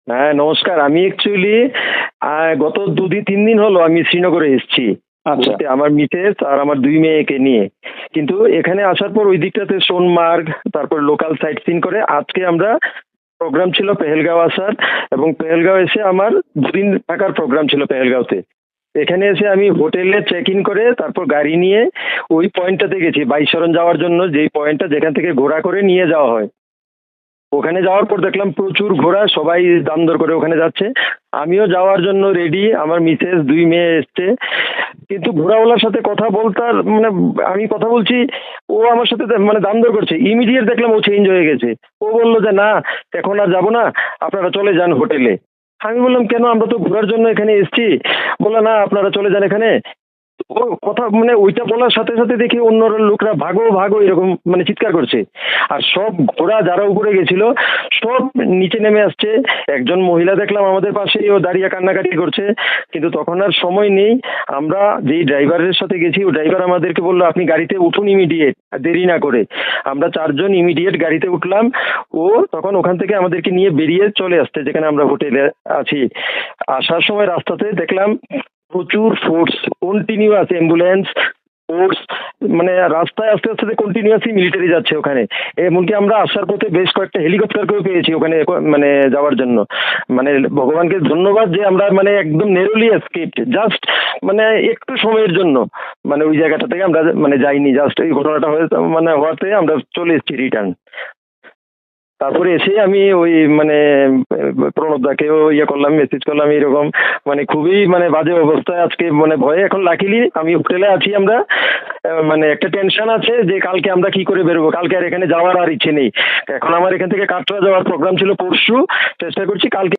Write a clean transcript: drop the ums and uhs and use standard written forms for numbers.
হ্যাঁ, নমস্কার। আমি অ্যাকচুয়ালি গত ২-৩ দিন হলো আমি শ্রীনগরে এসেছি। আচ্ছা। ঘুরতে আমার মিসেস আর আমার ২ মেয়েকে নিয়ে। কিন্তু এখানে আসার পর ওই দিকটাতে সোনমার্গ, তারপর লোকাল সাইট সিইং করে আজকে আমরা প্রোগ্রাম ছিল পেহেলগাঁও আসার এবং পেহেলগাঁও এসে আমার ২ দিন থাকার প্রোগ্রাম ছিল পেহেলগাঁওতে। এখানে এসে আমি হোটেলে চেক ইন করে তারপর গাড়ি নিয়ে ওই পয়েন্টটাতে গেছি বাইশরণ যাওয়ার জন্য, যেই পয়েন্টটা যেখান থেকে ঘোড়া করে নিয়ে যাওয়া হয়। ওখানে যাওয়ার পর দেখলাম প্রচুর ঘোড়া, সবাই দাম দর করে ওখানে যাচ্ছে। আমিও যাওয়ার জন্য রেডি, আমার মিসেস ২ মেয়ে এসছে। কিন্তু ঘোড়াওয়ালার সাথে কথা বলতে মানে আমি কথা বলছি, ও আমার সাথে মানে দাম দর করছে। ইমিডিয়েট দেখলাম ও চেঞ্জ হয়ে গেছে। ও বলল যে, "না, এখন আর যাব না। আপনারা চলে যান হোটেলে।" আমি বললাম, "কেন? আমরা তো ঘোরার জন্য এখানে এসছি।" বলল, "না, আপনারা চলে যান এখানে।" ও কথা মানে ওইটা বলার সাথে, সাথে দেখি অন্য লোকরা ভাগো, ভাগো এরকম মানে চিৎকার করছে। আর সব ঘোড়া যারা উপরে গেছিল সব নিচে নেমে আসছে। একজন মহিলা দেখলাম আমাদের পাশেই ও দাঁড়িয়ে কান্নাকাটি করছে। কিন্তু তখন আর সময় নেই। আমরা যেই ড্রাইভারের সাথে গেছি ও ড্রাইভার আমাদেরকে বলল, "আপনি গাড়িতে উঠুন ইমিডিয়েট, দেরি না করে।" আমরা ৪ জন ইমিডিয়েট গাড়িতে উঠলাম। ও তখন ওখান থেকে আমাদেরকে নিয়ে বেরিয়ে চলে আসছে যেখানে আমরা হোটেলে আছি। আসার সময় রাস্তাতে দেখলাম প্রচুর ফোর্স, কন্টিনিউয়াস অ্যাম্বুলেন্স, ফোর্স, মানে রাস্তায় আস্তে, আস্তে কন্টিনিউয়াসলি মিলিটারি যাচ্ছে ওখানে। এমনকি আমরা আসার পথে বেশ কয়েকটা হেলিকপ্টারকেও পেয়েছি ওখানে মানে যাওয়ার জন্য। মানে ভগবানকে ধন্যবাদ যে আমরা মানে একদম নেরোলি এসকেপড। জাস্ট মানে একটু সময়ের জন্য মানে ওই জায়গাটা থেকে আমরা মানে যাইনি। জাস্ট এই ঘটনাটা মানে হওয়াতে আমরা চলে এসেছি রিটার্ন। তারপরে এসে আমি ওই মানে প্রণবদাকেও ইয়ে করলাম, মেসেজ করলাম এরকম মানে খুবই মানে বাজে অবস্থায় আজকে মানে ভয়ে এখন লাকিলি আমি হোটেলে আছি আমরা। মানে একটা টেনশন আছে যে কালকে আমরা কি করে বেরোবো। কালকে আর এখানে যাওয়ার আর ইচ্ছে নেই। এখন আমার এখান থেকে কাটরা যাওয়ার প্রোগ্রাম ছিল পরশু। চেষ্টা করছি কালকে